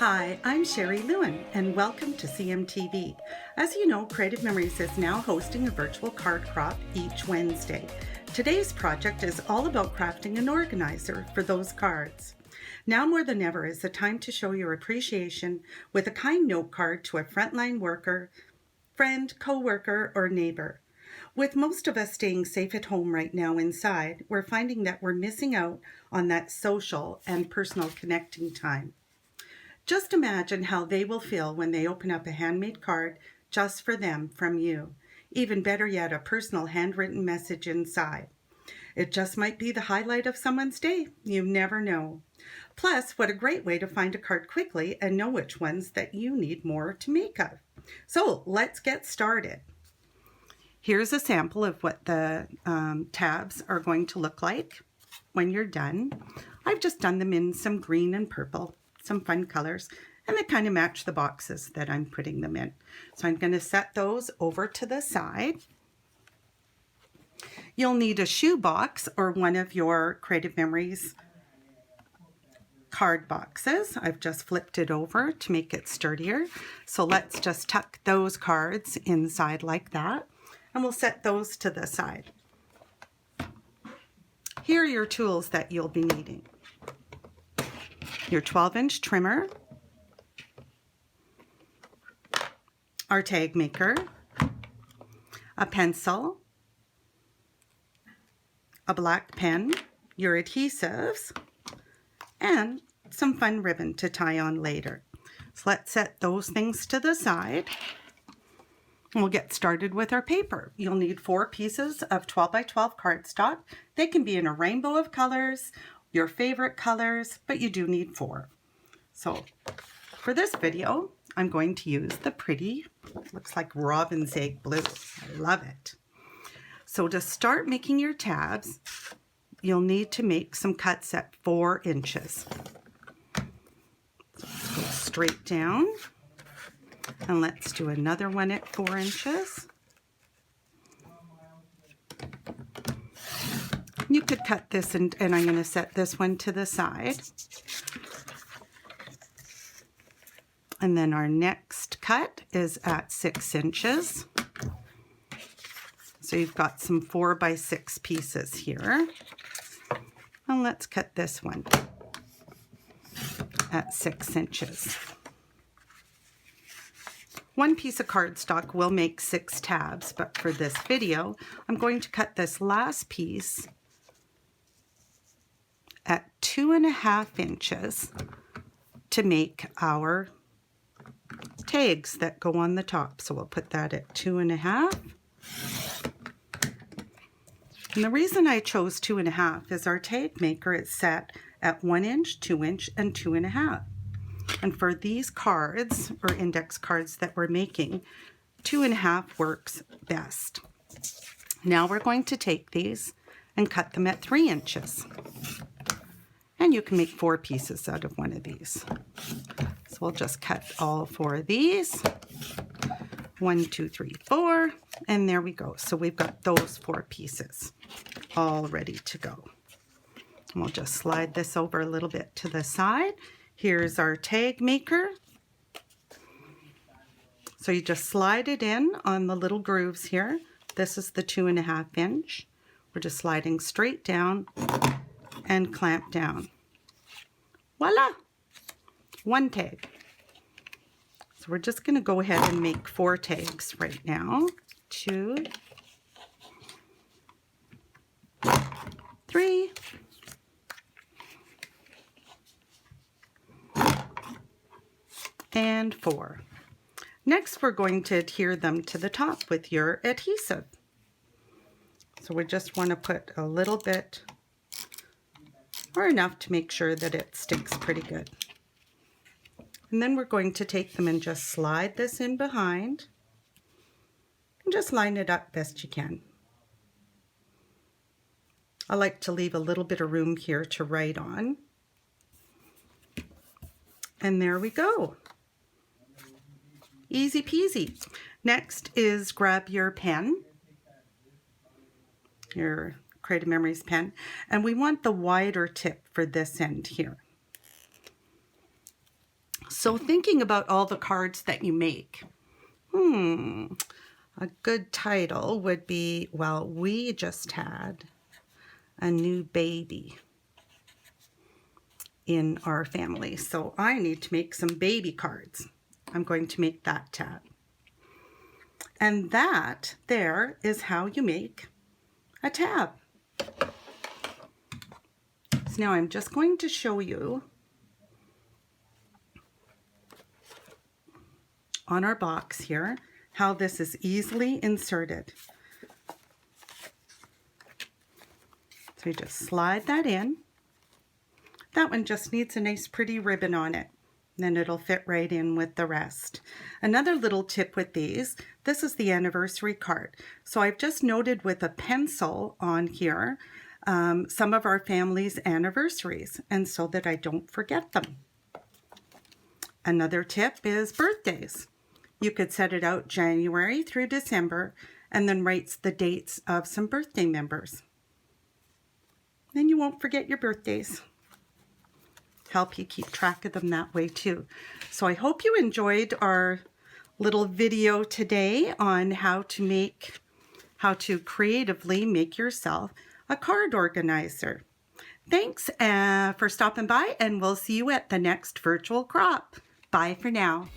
Hi, I'm Sherry Lewin, and welcome to CMTV. As you know, Creative Memories is now hosting a virtual card crop each Wednesday. Today's project is all about crafting an organizer for those cards. Now more than ever is the time to show your appreciation with a kind note card to a frontline worker, friend, co-worker, or neighbor. With most of us staying safe at home right now inside, we're finding that we're missing out on that social and personal connecting time. Just imagine how they will feel when they open up a handmade card just for them from you. Even better yet, a personal handwritten message inside. It just might be the highlight of someone's day. You never know. Plus, what a great way to find a card quickly and know which ones that you need more to make of. So let's get started. Here's a sample of what the tabs are going to look like when you're done. I've just done them in some green and purple, some fun colors, and they kind of match the boxes that I'm putting them in. So I'm going to set those over to the side. You'll need a shoe box or one of your Creative Memories card boxes. I've just flipped it over to make it sturdier. So let's just tuck those cards inside like that, and we'll set those to the side. Here are your tools that you'll be needing. Your 12-inch trimmer, our tag maker, a pencil, a black pen, your adhesives, and some fun ribbon to tie on later. So let's set those things to the side. And we'll get started with our paper. You'll need 4 pieces of 12 by 12 cardstock. They can be in a rainbow of colors, your favorite colors, but you do need 4. So for this video, I'm going to use the pretty, looks like robin's egg blue. I love it. So to start making your tabs, you'll need to make some cuts at 4 inches. So let's go straight down, and let's do another one at 4 inches. You could cut this, and I'm going to set this one to the side. And then our next cut is at 6 inches. So you've got some 4 by 6 pieces here. And let's cut this one at 6 inches. 1 piece of cardstock will make 6 tabs, but for this video, I'm going to cut this last piece at 2.5 inches to make our tags that go on the top. So we'll put that at 2.5. And the reason I chose 2.5 is our tag maker is set at 1 inch, 2 inch, and 2.5. And for these cards, or index cards that we're making, 2.5 works best. Now we're going to take these and cut them at 3 inches. And you can make 4 pieces out of one of these. So we'll just cut all 4 of these. 1, 2, 3, 4, and there we go. So we've got those 4 pieces all ready to go. And we'll just slide this over a little bit to the side. Here's our tag maker. So you just slide it in on the little grooves here. This is the 2.5 inch. We're just sliding straight down and clamp down. Voila! 1 tag. So we're just going to go ahead and make 4 tags right now. 2, 3, and 4. Next, we're going to adhere them to the top with your adhesive. So we just want to put a little bit, or enough to make sure that it sticks pretty good. And then we're going to take them and just slide this in behind and just line it up best you can. I like to leave a little bit of room here to write on. And there we go. Easy peasy. Next is grab your pen, your Creative Memories pen, and we want the wider tip for this end here. So thinking about all the cards that you make, a good title would be, well, we just had a new baby in our family, so I need to make some baby cards. I'm going to make that tab. And that there is how you make a tab. So now I'm just going to show you on our box here how this is easily inserted. So you just slide that in. That one just needs a nice pretty ribbon on it. Then it'll fit right in with the rest. Another little tip with these, this is the anniversary card. So I've just noted with a pencil on here some of our family's anniversaries, and so that I don't forget them. Another tip is birthdays. You could set it out January through December and then write the dates of some birthday members. Then you won't forget your birthdays. Help you keep track of them that way too. So I hope you enjoyed our little video today on how to creatively make yourself a card organizer. Thanks for stopping by, and we'll see you at the next virtual crop. Bye for now.